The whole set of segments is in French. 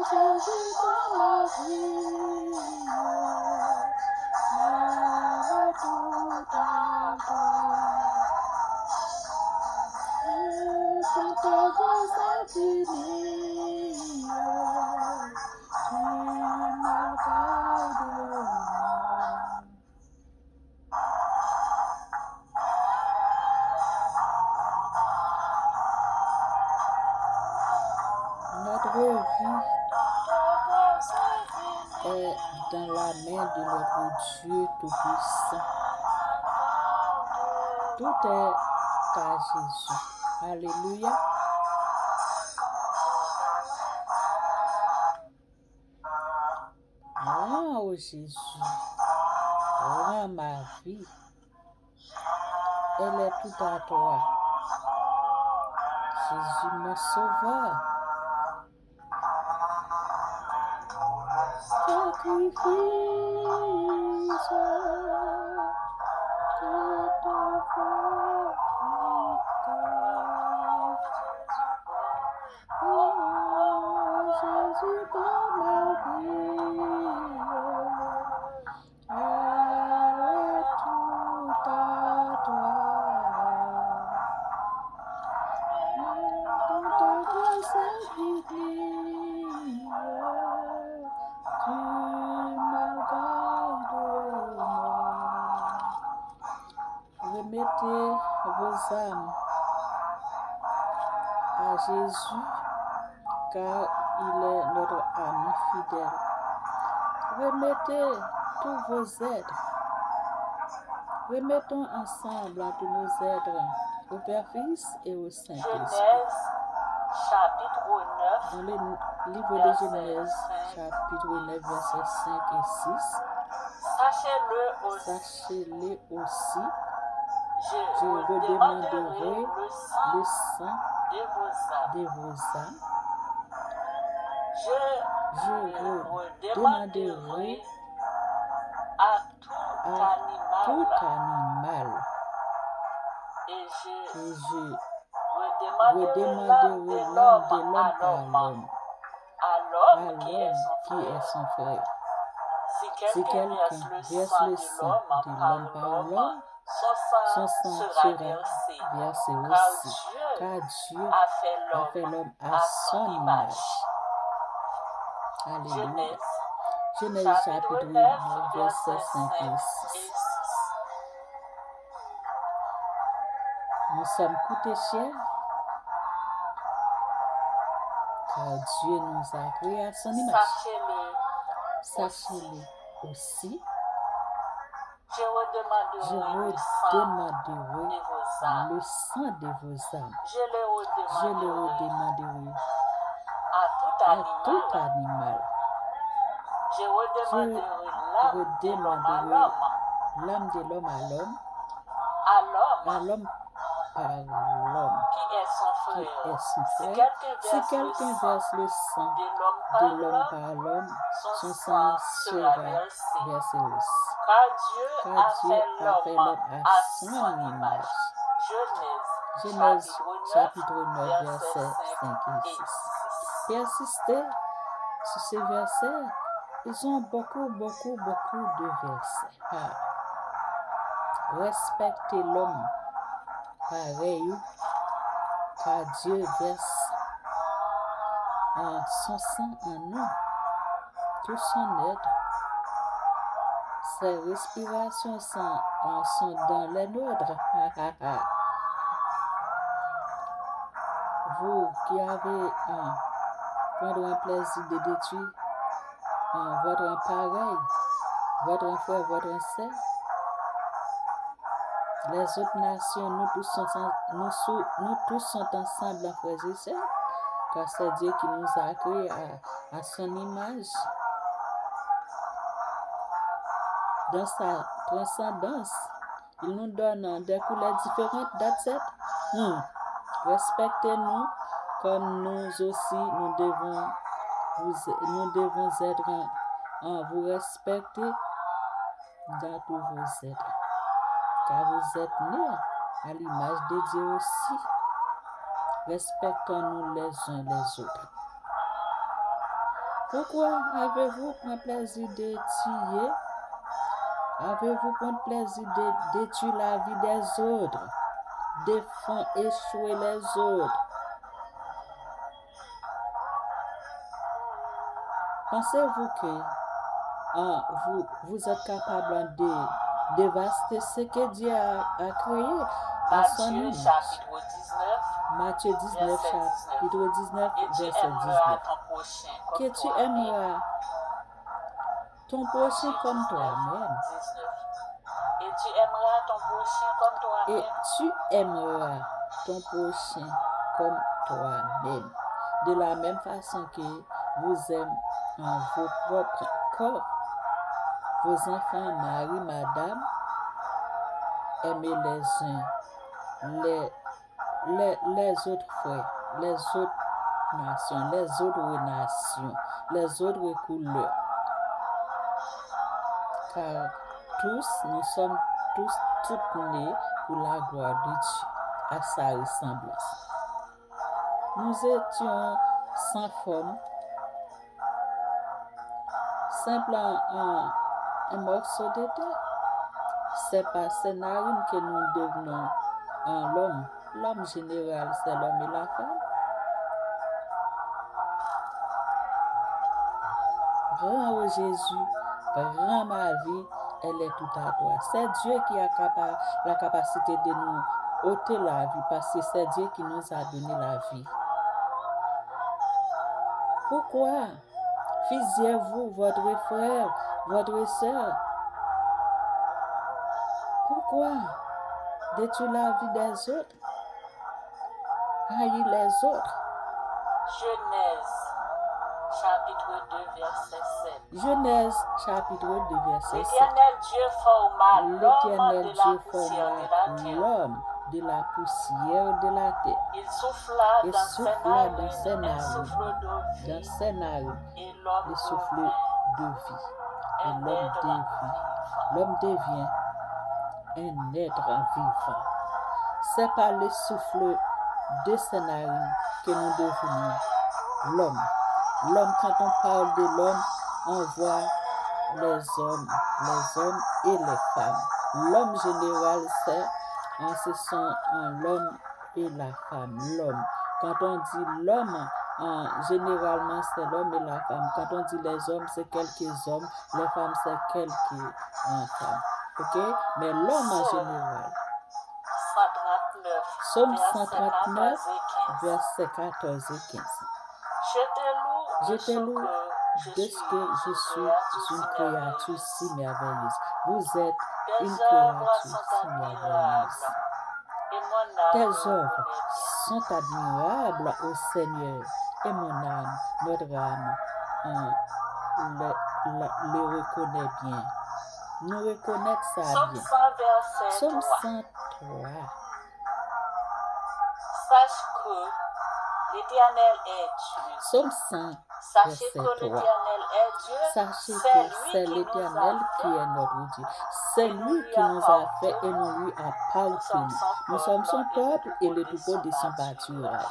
Jésus dans ma vie, tout à toi. Dans ta grâce infinie, tu me gardes. Notre vie est dans la main de notre Dieu Tout-Puissant. Tout est à Jésus. Alléluia. Rends au Jésus. Rends ma vie. Elle est tout à toi. Jésus mon sauveur. Sacrifice que ta oh Jésus dans ma vie, elle est tout à toi. Dans ta grâce infinie, tu me gardes. Remettez vos âmes à Jésus, car il est notre ami fidèle. Remettez tous vos êtres. Remettons ensemble tous nos êtres au Père, Fils et au Saint-Esprit. Genèse, chapitre 9, Dans le livre de Genèse, chapitre 9, versets 5 et 6, sachez-le aussi, je redemanderai le sang de vos âmes. Je redemanderai à tout animal. Et je redemanderai redemanderai l'âme de l'homme à l'homme qui est son frère. Si Si quelqu'un quelqu'un verse le sang de l'homme par l'homme, son sang sera versé aussi, car Dieu a fait l'homme à son image. Alléluia. Genèse chapitre 9, versets 5 et 6. Nous sommes coûtés chers, car Dieu nous a créés à son image. Sachez-le aussi, je redemanderai le sang de vos âmes. Je le redemanderai à tout animal. Je redemanderai l'âme de l'homme à l'homme par l'homme qui est son frère. Si quelqu'un verse le sang de l'homme par l'homme, son sang sera versé aussi. Car Dieu a fait l'homme à son image. Genèse chapitre 9, versets 5 et 6. Persistez sur ces versets. Ils ont beaucoup de versets. Respectez l'homme pareil, car Dieu verse son sang en nous, tout son être. Ses respirations sont dans les nôtres. Vous qui avez prendre un plaisir de détruire votre pareil, votre frère, votre sœur, les autres nations, nous tous sommes ensemble en frères et sœurs, car c'est Dieu qui nous a créés à son image. Dans sa transcendance, il nous donne des couleurs différentes. That's it. Respectez-nous comme nous aussi, nous devons être vous respecter dans tous vos êtres. Car vous êtes nés à l'image de Dieu aussi. Respectons-nous les uns les autres. Pourquoi avez-vous pris plaisir de tuer? Avez-vous pris plaisir de détruire la vie des autres, de faire échouer les autres? Pensez-vous que vous êtes capable de dévaster ce que Dieu a créé à son Matthieu image? chapitre 19, Matthieu 19, verset 19. chapitre 19, Et tu verset aimeras 19. ton prochain Que comme tu toi-même. aimeras ton prochain comme toi-même. 19. Et tu aimeras ton prochain comme Et toi-même. tu aimeras ton prochain comme toi-même. De la même façon que vous aimez vos propres corps, vos enfants, mari, madame, aimez les uns, les autres frères, les autres nations, les autres couleurs. Car nous sommes toutes nés pour la gloire de Dieu, à sa ressemblance. Nous étions sans forme, simple un morceau de terre. C'est par ces narines que nous devenons l'homme. L'homme général, c'est l'homme et la femme. Rends au Jésus, rends ma vie, elle est tout à toi. C'est Dieu qui a la capacité de nous ôter la vie, parce que c'est Dieu qui nous a donné la vie. Pourquoi fusillez-vous votre frère, votre soeur? Pourquoi détruire la vie des autres? Haïr les autres? Genèse chapitre 2, verset 7. Genèse chapitre 2, verset 7. L'Éternel Dieu forma l'homme L'Éternel de Dieu la poussière de la forma terre. l'homme de la poussière de la terre. Il souffla Et dans souffla ses narines un souffle de dans vie, ses narines et l'homme le souffle devint de vie. Et un être vivant. l'homme devient un être vivant. C'est par le souffle de ses narines que nous devenons l'homme. L'homme, quand on parle de l'homme, on voit les hommes et les femmes. L'homme général, ce sont l'homme et la femme. L'homme. Quand on dit l'homme, généralement, c'est l'homme et la femme. Quand on dit les hommes, c'est quelques hommes. Les femmes, c'est quelques femmes. OK? Mais l'homme en général. 139, Psaume verset 139, 14 et 15. versets 14 et 15. Je te loue de ce que je suis une créature si merveilleuse. Vous êtes Tes une œuvres créature sont si merveilleuse. admirables, et mon âme Tes le œuvres reconnaît. sont admirables au Seigneur, et mon âme, notre âme, le reconnaît bien. Nous reconnaître ça Psaume bien. 100, verset Psaume 3. 103. Sache que l'Éternel est Dieu. Psaume 100, Sachez verset que 3. l'Éternel est Dieu. Sachez C'est que lui c'est qui l'Éternel nous a qui est notre Dieu. C'est lui qui nous a fait et nous lui appartenons. Nous sommes son peuple et le troupeau de son pâturage.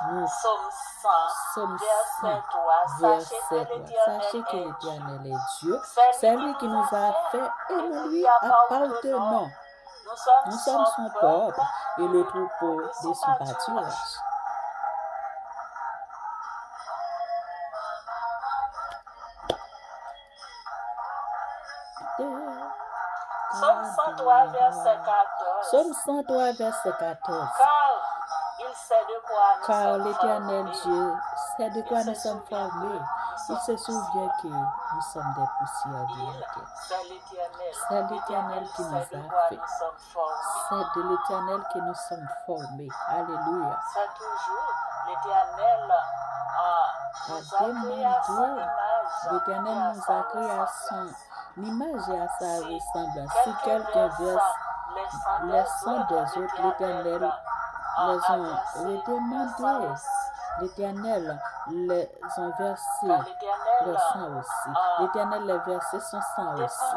Psaume 100, verset 3. Verset 3. Sachez que l'Éternel est Dieu. C'est lui qui nous a fait et nous lui appartenons. Nous sommes son peuple et le troupeau de son pâturage. Psaume 103, verset 14. Psaume 103, verset 14. Car l'Éternel Dieu sait de quoi nous sommes formés. Il se souvient que nous sommes des poussières de la terre. C'est l'Éternel qui nous a fait. C'est de l'Éternel que nous sommes formés. Alléluia. C'est toujours l'Éternel L'Éternel nous a créé à son image et à sa ressemblance. Si quelqu'un verse les sons des autres, l'Éternel les ont redemandés. L'Éternel les ont versé leur sang aussi. L'Éternel les versé son sang aussi.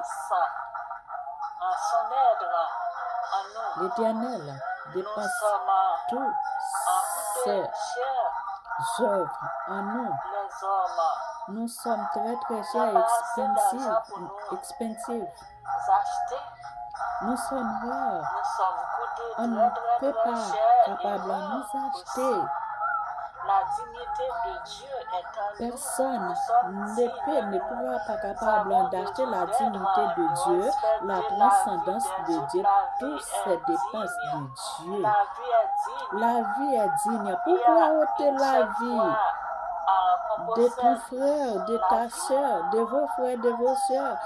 L'Éternel dépense tout très chers. œuvres en nous. Les hommes Nous sommes très très chers et n'ont pas assez d'argent pour expensives. nous acheter. Nous sommes rares. Nous sommes coûtés On ne très peut très pas chers et capable de rares nous aussi. acheter. La dignité de Dieu est en nous. Personne Nous sommes ne dignes. ne pourra pas Nous capable avons d'acheter besoin la d'être dignité de Dieu, respecter la la transcendance vie de des autres. Dieu, La toutes vie ces est dépenses digne. de Dieu. La vie est digne. La vie est digne. Il y Pourquoi a ôter une la seule vie fois qu'on de ton possède frère, de la ta vie. soeur, de vos frères, de vos soeurs?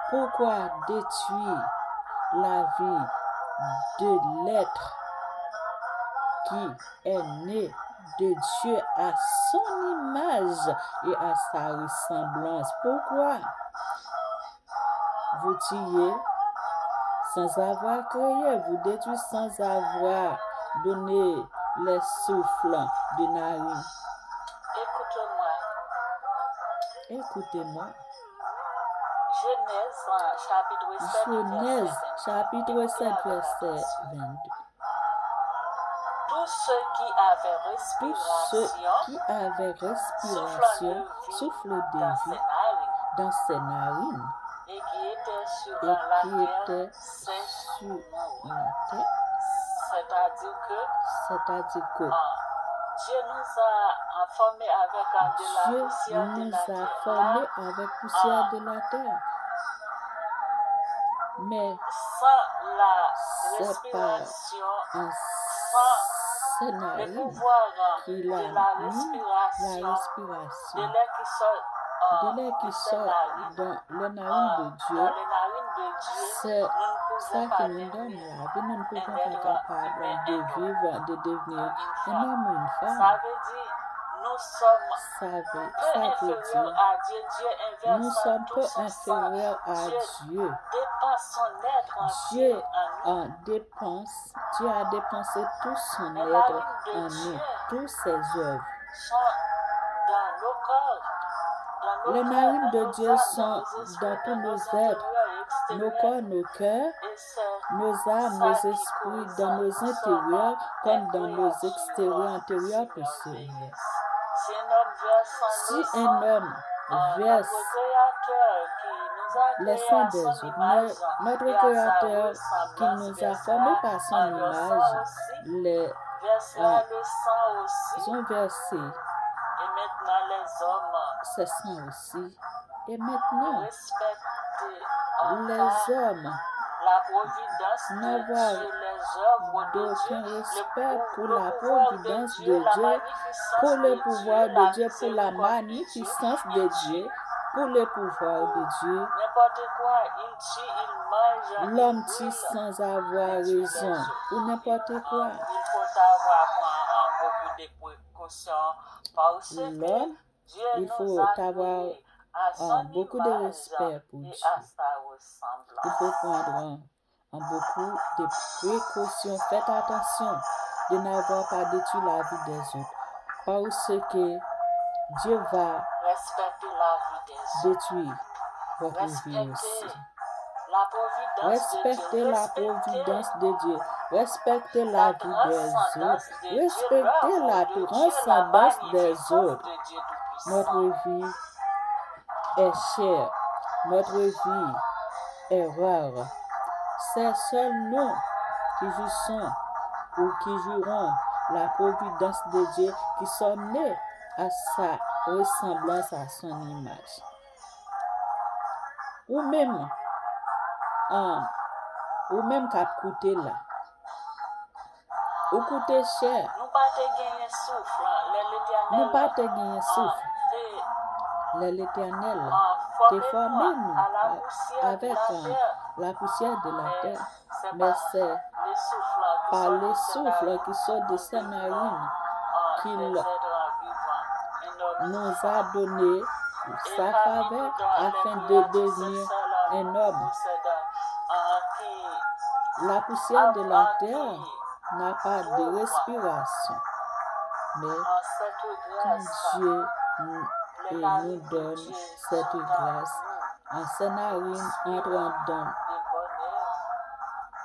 Pourquoi détruire la vie de l'être qui est né de Dieu à son image et à sa ressemblance? Pourquoi vous tuez sans avoir créé, vous détruisez sans avoir donné les souffles de narine? Écoute-moi. Écoutez-moi. Genèse chapitre 7, Genèse verset 22. chapitre 7, verset 22. Tous ceux qui avaient Tous ceux respiration, qui avaient respiration, souffle de dans vie ses narines dans ses narines et qui étaient sur et la qui terre étaient sèche sur moururent. la terre, C'est-à-dire que c'est-à-dire que Dieu nous a formés avec de la Dieu poussière de nous la a terre. formés avec poussière de la terre. Mais Sans la c'est par respiration, un sans le scénario pouvoir qu'il de a la mis la respiration, respiration de l'air qui sort de l'air qui de ses sort narines, dans les narines de dans Dieu. les narines de Dieu, C'est nous ne ça pouvons qui pas nous donne devenir la vie. Nous ne pouvons un pas être capables humain, de vivre, de devenir une un femme. homme ou une Ça femme. veut dire nous sommes Ça peu veut inférieurs dire à Dieu. Dieu nous inverse sommes tout peu son sang. inférieurs à Dieu Dieu. dépense son être Dieu entier en nous. Dieu a dépensé tout son Les être narines de en nous, Dieu toutes ses œuvres. sont dans nos corps, dans nos Les cœurs, narines dans de nos Dieu âmes, sont dans nos dans esprits, tous dans nos nos êtres, intérieurs et nos extérieurs. corps, nos cœurs, Et c'est nos âmes, ça nos qui esprits, cause dans nos nous sommes intérieurs comme dans des nos créatures, extérieurs intérieurs Seigneur personnels. Jésus. Si un homme verse en Si nous un sang, homme verse notre Créateur qui nous a les créés sangs à des son autres, image notre et à sa Créateur qui ressemblance nous a formés par son versera le image, sang aussi, les versera le sang aussi. ont versé Et maintenant les hommes ces sangs aussi. Et maintenant, respectent les hommes la providence de n'avoir Dieu, les œuvres de Dieu, d'aucun respect pour le la pouvoir providence de de Dieu, la Dieu, magnificence pour le de pouvoir Dieu, de la Dieu, pour la miséricorde de Dieu. magnificence de Il Dieu, tue pour le pouvoir de Dieu. n'importe quoi, il tue, il mange, L'homme il tue brûle. sans avoir raison, pour n'importe quoi. Il faut avoir beaucoup de précautions parce que L'homme, Dieu il nous faut a avoir créés à son beaucoup de image respect pour et Dieu. à sa ressemblance. Il faut prendre beaucoup de précautions. Faites attention de n'avoir pas détruit la vie des autres, parce que Dieu va Respectez la vie des autres. détruire votre vie aussi. La providence Respectez de Dieu. la providence de Dieu. Respectez la vie des autres. Respectez la transcendance des autres. Notre vie est chère. Notre vie est rare. C'est seuls nous qui jouissons ou qui joueront la providence de Dieu, qui sommes nés à sa ressemblance, à son image. Ou même qu'à coûter là. Ou coûter cher. Nous pas te gagner souffle. Nous pas te gagner souffle. L'Éternel te formé nous avec la poussière de la terre. Mais c'est par le souffle qui sort de ses narines qu'il nous a donné sa faveur afin de devenir un homme. La poussière de la terre n'a pas de respiration. Mais quand Dieu nous donne cette grâce, en ses narines entrent dans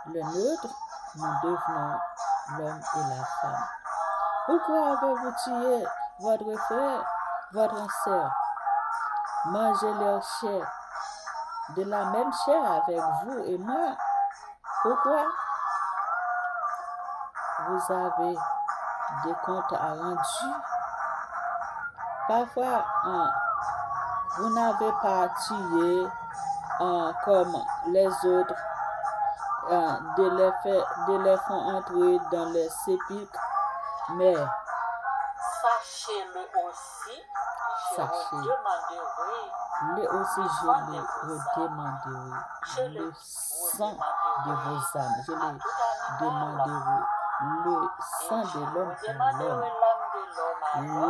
le nôtre, nous devenons l'homme et la femme. Pourquoi avez-vous tué votre frère, votre sœur? Mangez leur chair, de la même chair avec vous et moi. Pourquoi? Vous avez des comptes à rendre. Parfois, vous n'avez pas tué comme les autres, de les faire entrer dans les sépulcres, mais Sachez-le aussi, je le aussi je le redemanderai, le sang de vos âmes, je le demanderai, le sang de l'homme à l'homme,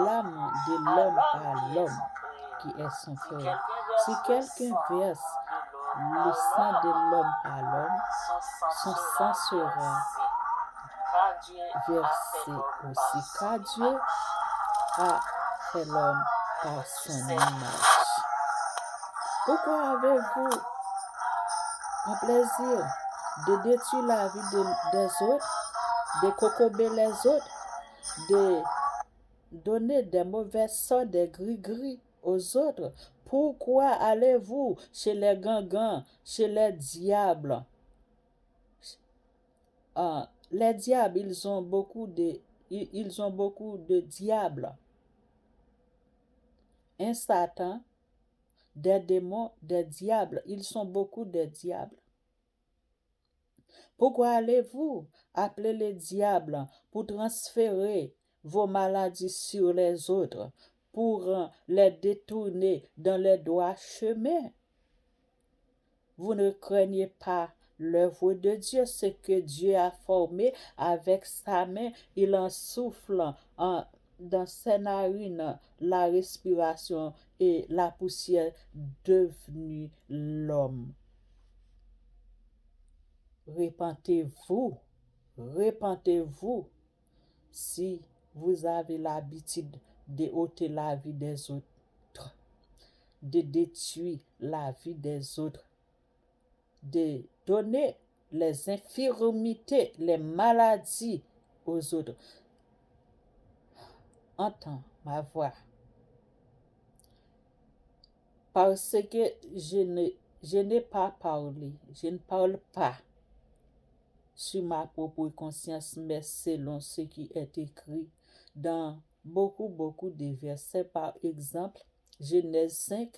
l'âme de l'homme à l'homme, qui est son frère. Si quelqu'un verse le sang de l'homme à l'homme, son sang sera versé aussi, car Dieu a fait l'homme par son image. Pourquoi avez-vous un plaisir de détruire la vie des autres, de cocober les autres, de donner des mauvais sorts, des gris-gris aux autres? Pourquoi allez-vous chez les gangans, chez les diables? Les diables, ils ont beaucoup de diables. Un Satan, des démons, des diables. Ils sont beaucoup de diables. Pourquoi allez-vous appeler les diables pour transférer vos maladies sur les autres, pour les détourner dans les droits chemins? Vous ne craignez pas l'œuvre de Dieu, ce que Dieu a formé avec sa main. Il en souffle dans ses narines la respiration et la poussière devenue l'homme. Repentez-vous, repentez-vous si vous avez l'habitude de ôter la vie des autres, de détruire la vie des autres, de donner les infirmités, les maladies aux autres. Entends ma voix. Parce que je n'ai pas parlé, je ne parle pas sur ma propre conscience, mais selon ce qui est écrit dans beaucoup de versets. Par exemple, Genèse 5,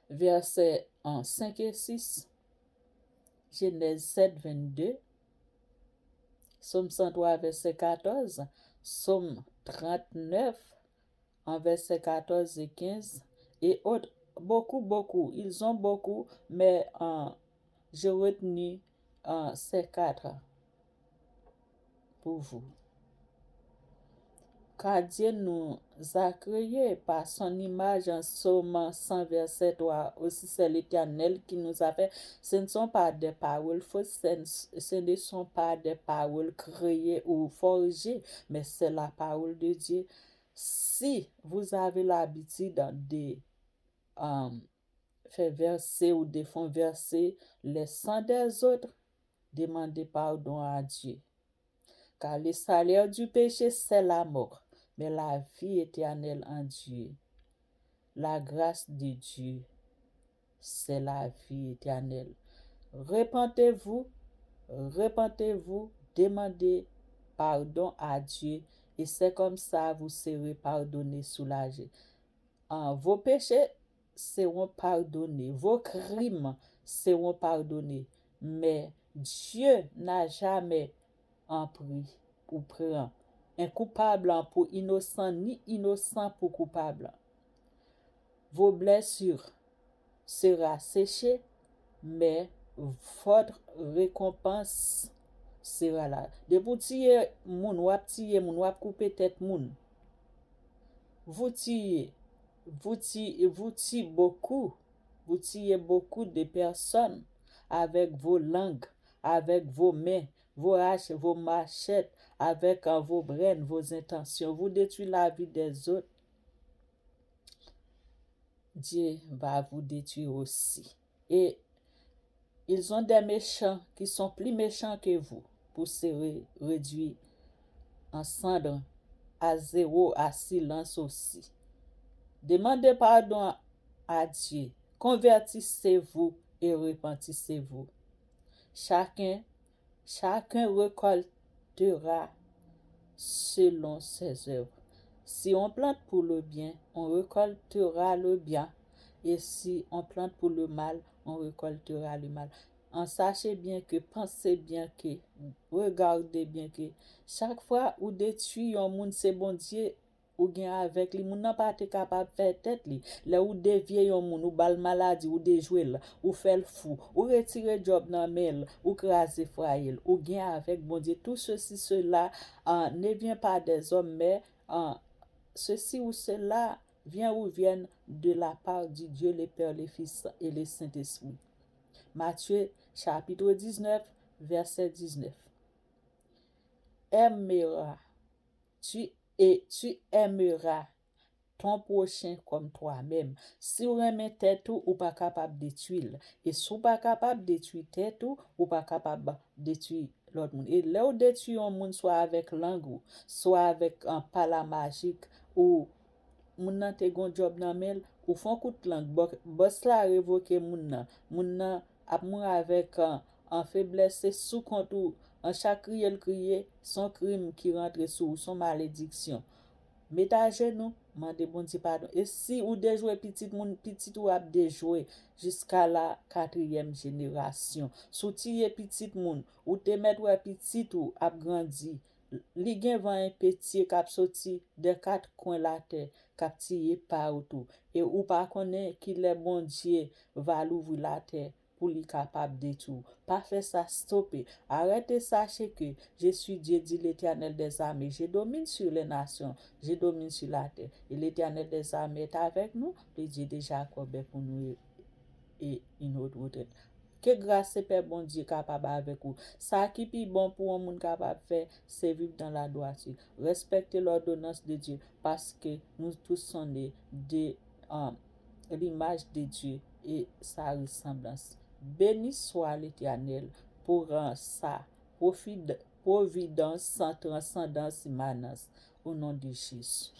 versets 5 et 6, Genèse 7, 22, Psaume 103, verset 14, Psaume 39, en verset 14 et 15, et autres, beaucoup, ils ont beaucoup, mais je retenu ces 4 pour vous. Car Dieu nous a créés par son image en Psaume 100, verset 3. Aussi c'est l'Éternel qui nous a fait. Ce ne sont pas des paroles fausses, ce ne sont pas des paroles créées ou forgées, mais c'est la parole de Dieu. Si vous avez l'habitude de faire verser ou de faire verser les sangs des autres, demandez pardon à Dieu. Car le salaire du péché, c'est la mort, mais la vie éternelle en Dieu, la grâce de Dieu, c'est la vie éternelle. Repentez-vous, demandez pardon à Dieu, et c'est comme ça vous serez pardonnés, soulagés. Vos péchés seront pardonnés, vos crimes seront pardonnés, mais Dieu n'a jamais pris ou prend un coupable pour innocent, ni innocent pour coupable. Vos blessures seront séchées, mais votre récompense sera là. De vous tirer moun, wap couper tête moun. Vous tuez beaucoup de personnes avec vos langues, avec vos mains, vos haches, vos machettes, avec vos braises, vos intentions. Vous détruisez la vie des autres. Dieu va vous détruire aussi. Et Ils ont des méchants qui sont plus méchants que vous pour se réduire en cendres, à zéro, à silence aussi. Demandez pardon à Dieu. Convertissez-vous et repentissez-vous. Chacun récoltera selon ses œuvres. Si on plante pour le bien, on récoltera le bien. Et si on plante pour le mal, on récoltera le mal. En sachez bien que, pensez bien que, regardez bien que, chaque fois ou détruit un monde, c'est bon Dieu ou gen avec li, moun nan pa te capable faire tête li. Là ou dévier un moun, ou bal maladie, ou déjouer ou faire fou, ou retirer job nan mel, ou craser foyer, ou gen avec bon Dieu. Tout ceci, cela ne vient pas des hommes, mais ceci ou cela vient ou viennent de la part du Dieu, le Père, le Fils et le Saint-Esprit. Matthieu chapitre 19, verset 19. Tu aimeras ton prochain comme toi-même. Si ou remen tête ou pas capable de détruire. Et si ou pas capable de détruire tête ou pas capable de détruire l'autre monde. Et là où détruire un monde, soit avec langue, soit avec un pala magique, ou moun nan te gon job nan mel, ou fon kout langue, boss la révoquer moun nan ap moun avec en faiblesse, c'est sous compte ou en chaque crier, son crime qui rentre sous son malédiction. Mettez à genoux, mandez bon Dieu pardon. Et si ou déjouer petit moun, petit ou ap déjouer jusqu'à la 4e génération. Soutier petit moun, ou te mettre ou petit ou ap grandi. Li gen van petit k'ap sorti de 4 coins la terre, k'ap tirer partout. Et ou pas connaît qui le bon Dieu va l'ouvrir la terre pour lui capable de tout. Pas faire ça, stopper. Arrêtez, sachez que je suis Dieu, dit l'Éternel des armées. Je domine sur les nations, je domine sur la terre. Et l'Éternel des armées est avec nous, le Dieu de Jacob est pour nous et une autre retraite. Que grâce Père bon Dieu capable avec vous. Ça qui est bon pour un monde capable de faire, c'est vivre dans la droiture. Respecter l'ordonnance de Dieu parce que nous tous sommes nés de l'image de Dieu et sa ressemblance. Béni soit l'Éternel pour sa providence sans transcendance immanence. Au nom de Jésus.